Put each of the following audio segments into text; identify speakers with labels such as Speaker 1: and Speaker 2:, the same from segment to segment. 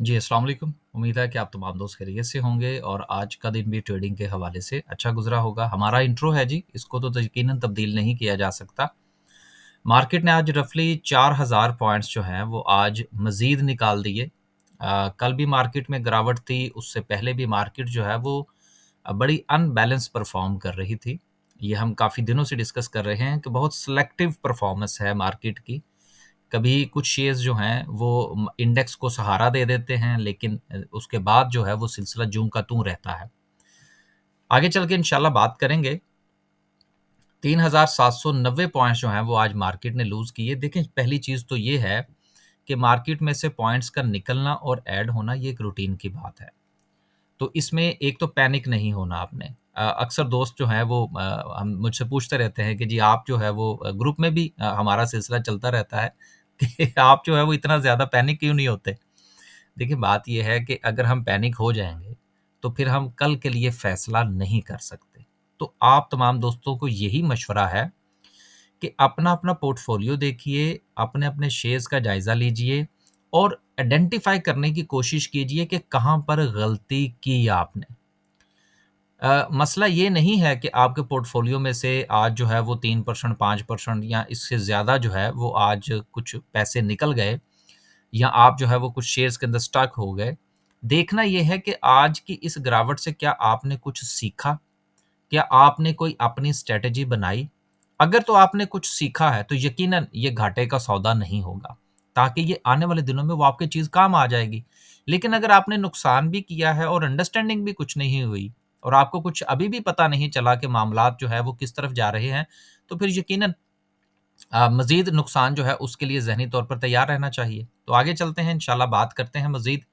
Speaker 1: जी, अस्सलाम वालेकुम। उम्मीद है कि आप तमाम दोस्त खैरियत से होंगे और आज का दिन भी ट्रेडिंग के हवाले से अच्छा गुज़रा होगा। हमारा इंट्रो है जी, इसको तो यकीनन तब्दील नहीं किया जा सकता। मार्केट ने आज रफ़ली 4000 पॉइंट्स जो हैं वो आज मज़ीद निकाल दिए। कल भी मार्केट में गिरावट थी, उससे पहले भी मार्केट जो है वो बड़ी अनबैलेंस परफ़ॉर्म कर रही थी। ये हम काफ़ी दिनों से डिस्कस कर रहे हैं कि बहुत सिलेक्टिव परफ़ॉर्मेंस है मार्केट की। कभी कुछ शेयर्स जो हैं वो इंडेक्स को सहारा दे देते हैं, लेकिन उसके बाद जो है वो सिलसिला ज्यों का त्यों रहता है। आगे चल के इंशाल्लाह बात करेंगे। 3790 पॉइंट्स जो हैं वो आज मार्केट ने लूज़ किए। देखें, पहली चीज़ तो ये है कि मार्केट में से पॉइंट्स का निकलना और ऐड होना ये एक रूटीन की बात है। तो इसमें एक तो पैनिक नहीं होना आपने। अक्सर दोस्त जो हैं वो हम मुझसे पूछते रहते हैं कि जी आप जो है वो ग्रुप में भी हमारा सिलसिला चलता रहता है कि आप जो है वो इतना ज़्यादा पैनिक क्यों नहीं होते? देखिए, बात ये है कि अगर हम पैनिक हो जाएँगे, तो फिर हम कल के लिए फ़ैसला नहीं कर सकते। तो आप तमाम दोस्तों को यही मशवरा है कि अपना-अपना पोर्टफ़ोलियो देखिए, अपने-अपने शेयर्स का जायज़ा लीजिए और आइडेंटिफ़ाई करने की कोशिश कीजिए कि कहाँ पर गलती की आपने। मसला ये नहीं है कि आपके पोर्टफ़ोलियो में से आज जो है वो 3% 5% या इससे ज़्यादा जो है वो आज कुछ पैसे निकल गए या आप जो है वो कुछ शेयर्स के अंदर स्टक हो गए। देखना ये है कि आज की इस गिरावट से क्या आपने कुछ सीखा? क्या आपने कोई अपनी स्ट्रैटेजी बनाई? अगर तो आपने कुछ सीखा है, तो यकीनन ये घाटे का सौदा नहीं होगा, ताकि ये आने वाले दिनों में वो आपकी चीज़ काम आ जाएगी। लेकिन अगर आपने नुकसान भी किया है और अंडरस्टैंडिंग भी कुछ नहीं हुई और आपको कुछ अभी भी पता नहीं चला कि मामलात जो है वो किस तरफ जा रहे हैं, तो फिर यकीनन मज़ीद नुकसान जो है उसके लिए ज़हनी तौर पर तैयार रहना चाहिए। तो आगे चलते हैं, इंशाल्लाह बात करते हैं मज़ीद।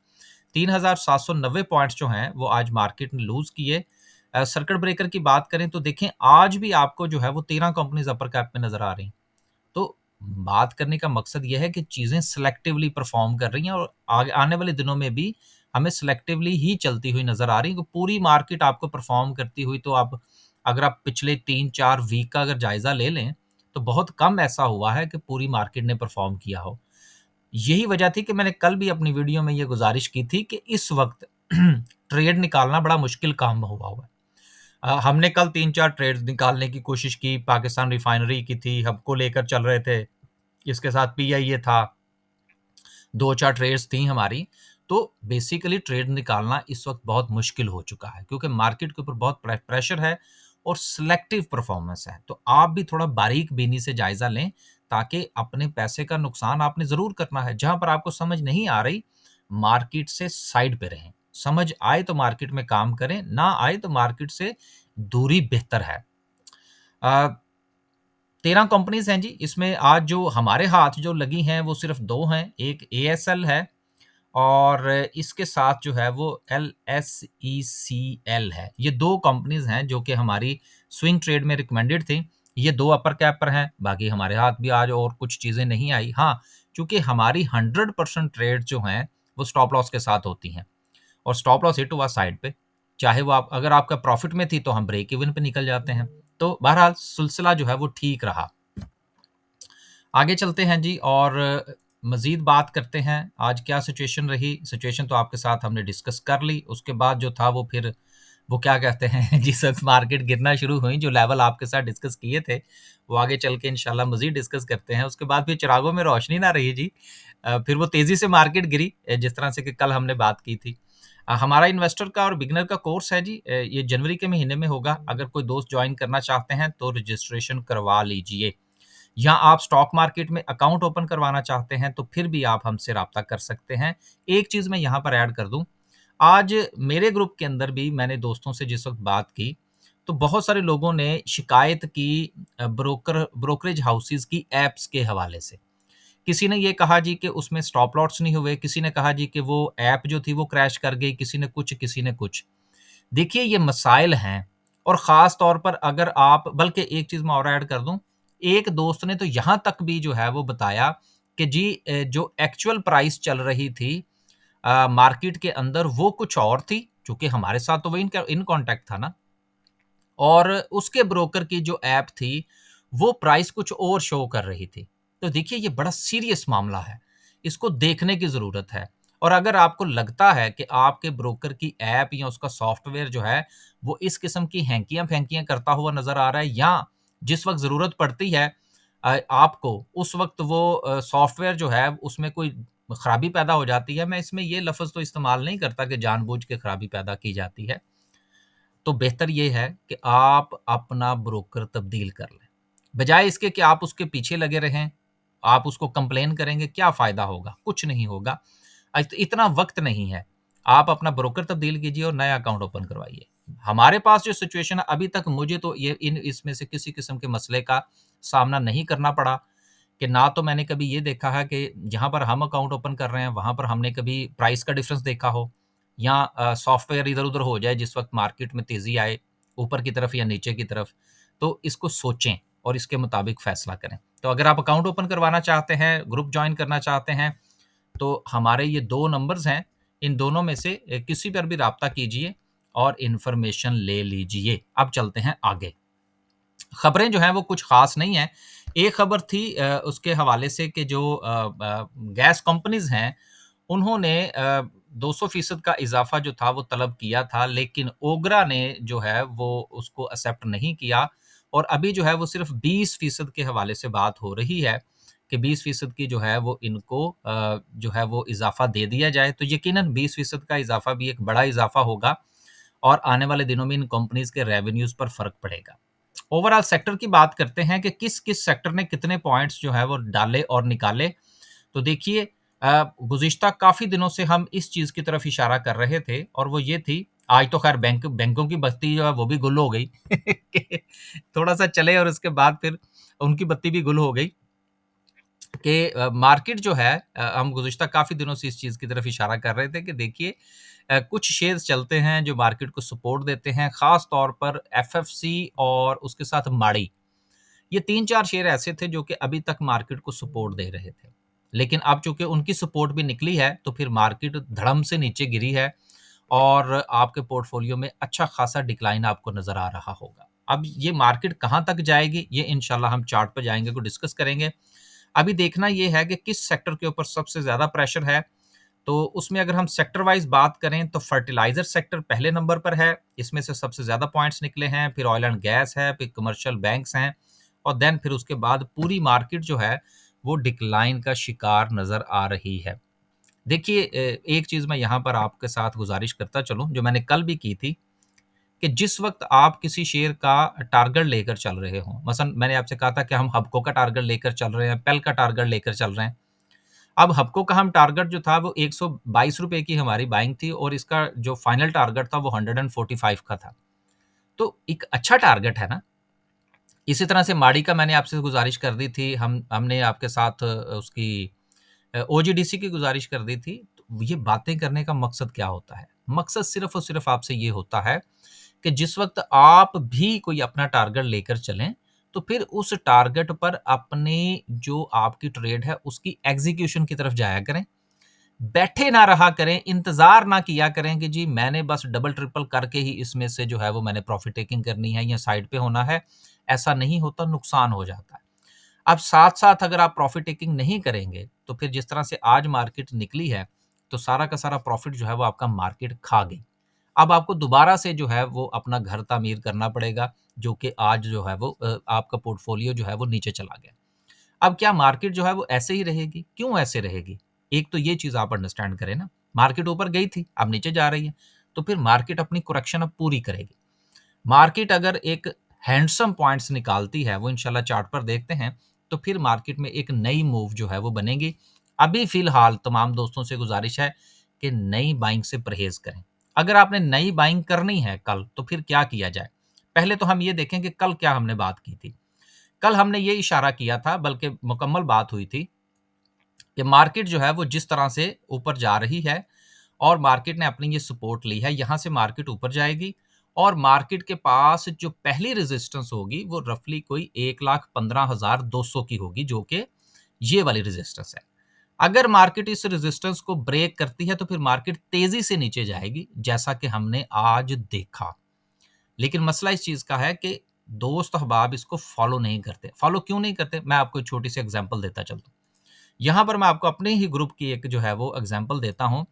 Speaker 1: 3790 पॉइंट्स जो हैं वो आज मार्केट ने लूज़ किए। सर्किट ब्रेकर की बात करें तो देखें, आज भी आपको जो है वो 13 कंपनीज़ अपर कैप में नज़र आ रही हैं। तो बात करने का मकसद ये है कि चीज़ें सिलेक्टिवली परफ़ॉर्म कर रही हैं और आगे आने वाले दिनों में भी हमें सिलेक्टिवली ही चलती हुई नज़र आ रही हैं। तो पूरी मार्केट आपको परफ़ॉर्म करती हुई तो आप अगर आप पिछले 3-4 वीक का अगर जायज़ा ले लें, तो बहुत कम ऐसा हुआ है कि पूरी मार्केट ने परफ़ॉर्म किया हो। यही वजह थी कि मैंने कल भी अपनी वीडियो में ये गुज़ारिश की थी कि इस वक़्त ट्रेड निकालना बड़ा मुश्किल काम हुआ है। हमने कल 3-4 ट्रेड्स निकालने की कोशिश की, पाकिस्तान रिफाइनरी की थी, हब को लेकर चल रहे थे, इसके साथ पीआईए था, 2-4 ट्रेड्स थी हमारी। तो बेसिकली ट्रेड निकालना इस वक़्त बहुत मुश्किल हो चुका है क्योंकि मार्केट के ऊपर बहुत प्रेशर है और सिलेक्टिव परफ़ॉर्मेंस है। तो आप भी थोड़ा बारीक-बीनी से जायज़ा लें, ताकि अपने पैसे का नुकसान आपने ज़रूर करना है। जहाँ पर आपको समझ नहीं आ रही, मार्केट से साइड पे रहें। समझ आए तो मार्केट में काम करें, ना आए तो मार्केट से दूरी बेहतर है। अ, 13 कंपनीज़ हैं जी, इसमें आज जो हमारे हाथ जो लगी हैं वो सिर्फ़ 2 हैं, एक एएसएल है और इसके साथ जो है वो एलएसईसीएल है। ये 2 कंपनीज़ हैं जो कि हमारी स्विंग ट्रेड में रिकमेंडेड थी। ये 2 अपर कैप पर हैं, बाकी हमारे हाथ भी आज और कुछ चीज़ें नहीं आई। हाँ, चूँकि हमारी 100% ट्रेड जो हैं, वो स्टॉप लॉस के साथ होती हैं और स्टॉप लॉस हिट हुआ साइड पे, चाहे वो आप अगर आपका प्रॉफ़िट में थी तो हम ब्रेक इवन पे निकल जाते हैं। तो बहरहाल सिलसिला जो है वो ठीक रहा। आगे चलते हैं जी और मज़ीद बात करते हैं, आज क्या सिचुएशन रही। सिचुएशन तो आपके साथ हमने डिस्कस कर ली, उसके बाद जो था वो फिर वो क्या कहते हैं जिस वक़्त मार्केट गिरना शुरू हुई, जो लेवल आपके साथ डिस्कस किए थे, वो आगे चल के इंशाल्लाह मज़ीद डिस्कस करते हैं। उसके बाद फिर चिरागों में रोशनी ना रही जी। फिर वो तेज़ी से मार्केट गिरी जिस तरह से कि कल हमने बात की थी। हमारा इन्वेस्टर का और बिगिनर का कोर्स है जी, ये जनवरी के महीने में होगा। अगर कोई दोस्त जॉइन करना चाहते हैं तो रजिस्ट्रेशन करवा लीजिए। या आप स्टॉक मार्केट में अकाउंट ओपन करवाना चाहते हैं, तो फिर भी आप हमसे राब्ता कर सकते हैं। एक चीज़ मैं यहाँ पर ऐड कर दूँ, आज मेरे ग्रुप के अंदर भी मैंने दोस्तों से जिस वक़्त बात की, तो बहुत सारे लोगों ने शिकायत की ब्रोकरेज हाउसेज़ की ऐप्स के हवाले से। किसी ने ये कहा जी कि उसमें स्टॉप लॉट्स नहीं हुए, किसी ने कहा जी कि वो ऐप जो थी वो क्रैश कर गई, किसी ने कुछ, किसी ने कुछ। देखिए, ये मसाइल हैं और ख़ास तौर पर अगर आप बल्कि एक चीज़ मैं और ऐड कर दूँ, एक दोस्त ने तो यहाँ तक भी जो है वो बताया कि जी जो एक्चुअल प्राइस चल रही थी मार्केट के अंदर वो कुछ और थी, चूँकि हमारे साथ तो वो इन कॉन्टैक्ट था ना, और उसके ब्रोकर की जो ऐप थी, वो प्राइस कुछ और शो कर रही थी। तो देखिए, ये बड़ा सीरियस मामला है, इसको देखने की ज़रूरत है और अगर आपको लगता है कि आपके ब्रोकर की ऐप या उसका सॉफ्टवेयर जो है, वो इस किस्म की हैंकियाँ-फैंकियाँ करता हुआ नज़र आ रहा है, या जिस वक़्त ज़रूरत पड़ती है आपको, उस वक़्त वो सॉफ्टवेयर जो है उसमें कोई खराबी पैदा हो जाती है, मैं इसमें ये लफ़्ज़ तो इस्तेमाल नहीं करता कि जानबूझ के खराबी पैदा की जाती है, तो बेहतर ये है कि आप अपना ब्रोकर तब्दील कर लें। बजाए इसके कि आप उसके पीछे लगे रहें, आप उसको कंप्लेन करेंगे, क्या फ़ायदा होगा? कुछ नहीं होगा। इतना वक़्त नहीं है। आप अपना ब्रोकर तब्दील कीजिए और नया अकाउंट ओपन करवाइए। हमारे पास जो सिचुएशन है, अभी तक मुझे तो ये इसमें से किसी किस्म के मसले का सामना नहीं करना पड़ा, कि ना तो मैंने कभी ये देखा है कि जहाँ पर हम अकाउंट ओपन कर रहे हैं, वहाँ पर हमने कभी प्राइस का डिफ़रेंस देखा हो, या सॉफ्टवेयर इधर-उधर हो जाए जिस वक़्त मार्केट में तेज़ी आए, ऊपर की तरफ या नीचे की तरफ। तो इसको सोचें और इसके मुताबिक फ़ैसला करें। तो अगर आप अकाउंट ओपन करवाना चाहते हैं, ग्रुप जॉइन करना चाहते हैं, तो हमारे ये 2 नंबर्स हैं, इन दोनों में से किसी पर भी राब्ता कीजिए और इन्फॉर्मेशन ले लीजिए। अब चलते हैं आगे। खबरें जो हैं वो कुछ ख़ास नहीं हैं। एक खबर थी उसके हवाले से कि जो गैस कंपनीज़ हैं, उन्होंने 200% का इज़ाफ़ा जो था वो तलब किया था, लेकिन ओगरा ने जो है वो उसको एक्सेप्ट नहीं किया, और अभी जो है वो सिर्फ़ 20% के हवाले से बात हो रही है कि 20% की जो है वो इनको जो है वो इज़ाफ़ा दे दिया जाए। तो यकीनन 20% का इज़ाफ़ा भी एक बड़ा इज़ाफ़ा होगा, और आने वाले दिनों में इन कंपनीज़ के रेवेन्यूज़ पर फ़र्क पड़ेगा। ओवरऑल सेक्टर की बात करते हैं कि किस-किस सेक्टर ने कितने पॉइंट्स जो है वो डाले और निकाले। तो देखिए, गुज़िश्ता काफ़ी दिनों से हम इस चीज़ की तरफ इशारा कर रहे थे, और वो ये थी, आज तो ख़ैर बैंकों की बत्ती जो है वो भी गुल हो गई कि थोड़ा-सा चले और उसके बाद फिर उनकी बत्ती भी गुल हो गई, कि मार्केट जो है, हम गुज़िश्ता काफ़ी दिनों से इस चीज़ की तरफ इशारा कर रहे थे कि देखिए, कुछ शेयर्स चलते हैं जो मार्केट को सपोर्ट देते हैं, ख़ास तौर पर एफएफसी और उसके साथ माड़ी। ये 3-4 शेयर ऐसे थे जो कि अभी तक मार्केट को सपोर्ट दे रहे थे। लेकिन अब चूँकि उनकी सपोर्ट भी निकली है, तो फिर मार्केट धड़म से नीचे गिरी है, और आपके पोर्टफ़ोलियो में अच्छा खासा डिक्लाइन आपको नज़र आ रहा होगा। अब ये मार्केट कहाँ तक जाएगी, ये इंशाल्लाह हम चार्ट पे जाएँगे तो डिस्कस करेंगे। अभी देखना ये है कि किस सेक्टर के ऊपर सबसे ज़्यादा प्रेशर है, तो उसमें अगर हम सेक्टर वाइज़ बात करें तो फर्टिलाइज़र सेक्टर पहले नंबर पर है, इसमें से सबसे ज़्यादा पॉइंट्स निकले हैं, फिर ऑयल एंड गैस है, फिर कमर्शियल बैंक्स हैं, और देन फिर उसके बाद पूरी मार्केट जो है, वो डिक्लाइन का शिकार नज़र आ रही है। देखिए, एक चीज़ मैं यहाँ पर आपके साथ गुज़ारिश करता चलूँ, जो मैंने कल भी की थी, कि जिस वक़्त आप किसी शेयर का टारगेट लेकर चल रहे हों, मसलन मैंने आपसे कहा था कि हम हबको का टारगेट लेकर चल रहे हैं, पेल का टारगेट लेकर चल रहे हैं। अब हबको का हम टारगेट जो था वो ₹122 की हमारी बाइंग थी, और इसका जो फाइनल टारगेट था वो 145 का था। तो एक अच्छा टारगेट है ना? इसी तरह से माड़ी का मैंने आपसे गुज़ारिश कर दी थी, हमने आपके साथ उसकी ओजीडीसी की गुज़ारिश कर दी थी। तो ये बातें करने का मकसद क्या होता है? मकसद सिर्फ़ और सिर्फ़ आपसे ये होता है कि जिस वक़्त आप भी कोई अपना टारगेट लेकर चलें, तो फिर उस टारगेट पर अपनी जो आपकी ट्रेड है, उसकी एग्ज़ीक्यूशन की तरफ जाया करें। बैठे ना रहा करें, इंतज़ार ना किया करें कि जी मैंने बस डबल-ट्रिपल करके ही इसमें से जो है वो मैंने प्रॉफ़िट टेकिंग करनी है या साइड पे होना है। ऐसा नहीं होता, नुकसान हो जाता है। अब साथ-साथ अगर आप प्रॉफ़िट टेकिंग नहीं करेंगे, तो फिर जिस तरह से आज मार्केट निकली है, तो सारा का सारा प्रॉफ़िट जो है वो आपका मार्केट खा गई। अब आपको दोबारा से जो है वो अपना घर तामीर करना पड़ेगा, जो कि आज जो है वो आपका पोर्टफ़ोलियो जो है वो नीचे चला गया। अब क्या मार्केट जो है वो ऐसे ही रहेगी? क्यों ऐसे रहेगी? एक तो ये चीज़ आप अंडरस्टैंड करें ना, मार्केट ऊपर गई थी, अब नीचे जा रही है, तो फिर मार्केट अपनी करेक्शन अब पूरी करेगी। मार्केट अगर एक हैंडसम पॉइंट्स निकालती है, वो इंशाल्लाह चार्ट पर देखते हैं, तो फिर मार्केट में एक नई मूव जो है वो बनेगी। अभी फ़िलहाल तमाम दोस्तों से गुज़ारिश है कि नई बाइंग से परहेज़ करें। अगर आपने नई बाइंग करनी है कल, तो फिर क्या किया जाए? पहले तो हम ये देखें कि कल क्या हमने बात की थी। कल हमने ये इशारा किया था, बल्कि मुकम्मल बात हुई थी, कि मार्केट जो है वो जिस तरह से ऊपर जा रही है, और मार्केट ने अपनी ये सपोर्ट ली है, यहाँ से मार्केट ऊपर जाएगी, और मार्केट के पास जो पहली रेजिस्टेंस होगी वो रफली कोई 1,15,200 की होगी, जो कि ये वाली रेजिस्टेंस है। अगर मार्केट इस रेजिस्टेंस को ब्रेक करती है, तो फिर मार्केट तेजी से नीचे जाएगी, जैसा कि हमने आज देखा। लेकिन मसला इस चीज़ का है कि दोस्त अहबाब इसको फॉलो नहीं करते। फॉलो क्यों नहीं करते? मैं आपको एक छोटी सी एग्जांपल देता चलूँ। यहाँ पर मैं आपको अपने ही ग्रुप की एक जो है वो एग्जांपल देता हूँ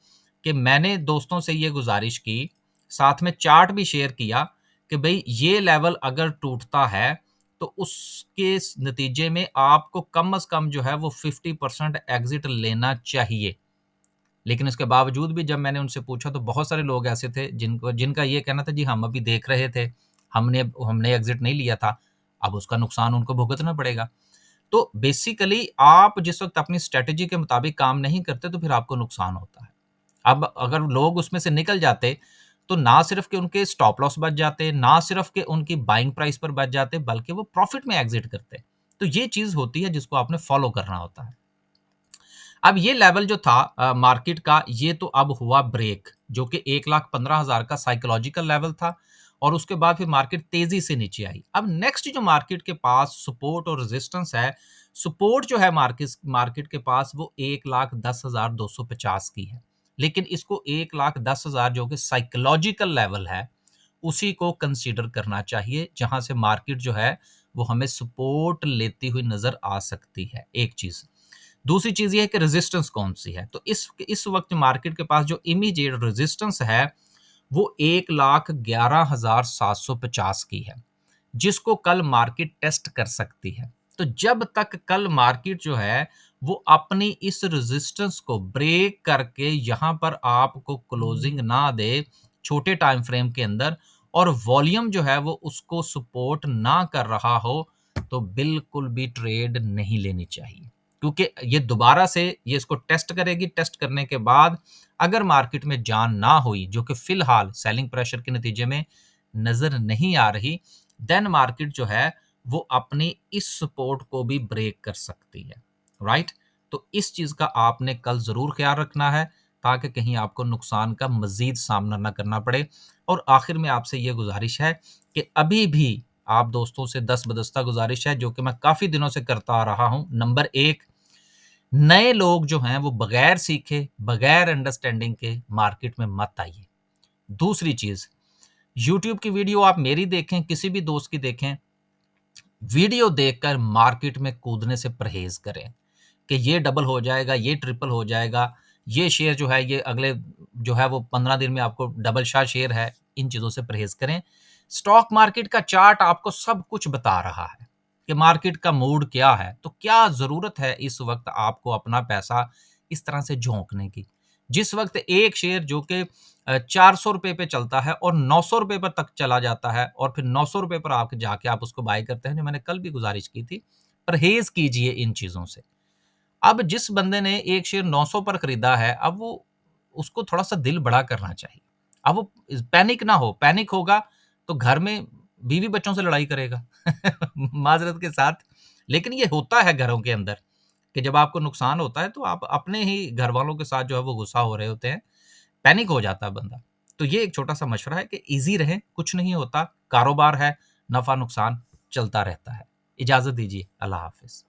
Speaker 1: कि मैंने दोस्तों से ये गुजारिश की, साथ में चार्ट भी शेयर किया कि भई ये लेवल अगर टूटता है, तो उसके नतीजे में आपको कम से कम जो है वो 50% एग्ज़िट लेना चाहिए। लेकिन उसके बावजूद भी जब मैंने उनसे पूछा तो बहुत सारे लोग ऐसे थे जिनका ये कहना था जी हम अभी देख रहे थे, हमने एग्ज़िट नहीं लिया था, अब उसका नुकसान उनको भुगतना पड़ेगा। तो बेसिकली आप जिस वक़्त अपनी स्ट्रैटेजी के मुताबिक काम नहीं करते तो फिर आपको नुकसान होता है। अब अगर लोग उसमें से निकल जाते, तो ना सिर्फ़ कि उनके स्टॉप लॉस बच जाते, ना सिर्फ़ कि उनकी बाइंग प्राइस पर बच जाते, बल्कि वो प्रॉफ़िट में एग्ज़िट करते। तो ये चीज़ होती है जिसको आपने फ़ॉलो करना होता है। अब ये लेवल जो था मार्केट का, ये तो अब हुआ ब्रेक, जो कि 1,15,000 का साइकोलॉजिकल लेवल था और उसके बाद फिर मार्केट तेज़ी से नीचे आई। अब नेक्स्ट जो मार्केट के पास सपोर्ट और रेजिस्टेंस है, सपोर्ट जो है मार्केट के पास वो 1,10,250 की है। लेकिन इसको 1,10,000 जो कि साइकोलॉजिकल लेवल है, उसी को कंसीडर करना चाहिए, जहाँ से मार्केट जो है, वो हमें सपोर्ट लेती हुई नज़र आ सकती है, एक चीज़। दूसरी चीज़ ये है कि रेजिस्टेंस कौन-सी है? तो इस वक़्त मार्केट के पास जो इमीडिएट रेजिस्टेंस है, वो 1,11,750 की है, जिसको कल मार्केट टेस्ट कर सकती है। तो जब तक कल मार्केट जो है, वो अपनी इस रेजिस्टेंस को ब्रेक करके यहाँ पर आपको क्लोजिंग ना दे, छोटे टाइम फ्रेम के अंदर और वॉल्यूम जो है, वो उसको सपोर्ट ना कर रहा हो, तो बिल्कुल भी ट्रेड नहीं लेनी चाहिए। क्योंकि ये दोबारा से ये इसको टेस्ट करेगी, टेस्ट करने के बाद अगर मार्केट में जान ना हुई, जो कि फिलहाल सेलिंग प्रेशर के नतीजे में नज़र नहीं आ रही, देन मार्केट जो है वो अपनी इस सपोर्ट को भी ब्रेक कर सकती है, राइट? तो इस चीज़ का आपने कल ज़रूर ख्याल रखना है, ताकि कहीं आपको नुकसान का मज़ीद सामना ना करना पड़े। और आखिर में आपसे ये गुज़ारिश है कि अभी भी आप दोस्तों से दस्तबदस्ता गुज़ारिश है, जो कि मैं काफ़ी दिनों से करता आ रहा हूँ। नंबर 1, नए लोग जो हैं वो बगैर सीखे, बगैर अंडरस्टैंडिंग के मार्केट में मत आइए। दूसरी चीज़, यूट्यूब की वीडियो आप मेरी देखें, किसी भी दोस्त की देखें, वीडियो देखकर मार्केट में कूदने से परहेज़ करें कि ये डबल हो जाएगा, ये ट्रिपल हो जाएगा, ये शेयर जो है ये अगले जो है वो 15 दिन में आपको डबल शाह शेयर है, इन चीज़ों से परहेज़ करें। स्टॉक मार्केट का चार्ट आपको सब कुछ बता रहा है कि मार्केट का मूड क्या है, तो क्या ज़रूरत है इस वक़्त आपको अपना पैसा इस तरह से झोंकने की। जिस वक़्त एक शेयर जो कि ₹400 पे चलता है और ₹900 पर तक चला जाता है और फिर ₹900 पर आके जाके आप उसको बाय करते हैं, जो मैंने कल भी गुज़ारिश की थी, परहेज़ कीजिए इन चीज़ों से। अब जिस बंदे ने एक शेयर 900 पर खरीदा है, अब वो उसको थोड़ा-सा दिल बड़ा करना चाहिए। अब वो पैनिक ना हो, पैनिक होगा तो घर में बीवी-बच्चों से लड़ाई करेगा माज़रत के साथ। लेकिन ये होता है घरों के अंदर कि जब आपको नुकसान होता है, तो आप अपने ही घरवालों के साथ जो है वो गुस्सा हो रहे होते हैं, पैनिक हो जाता है बंदा। तो ये एक छोटा-सा मशवरा है कि ईज़ी रहें, कुछ नहीं होता, कारोबार है, नफ़ा-नुकसान चलता रहता है। इजाज़त दीजिए, अल्लाह हाफ़िज़।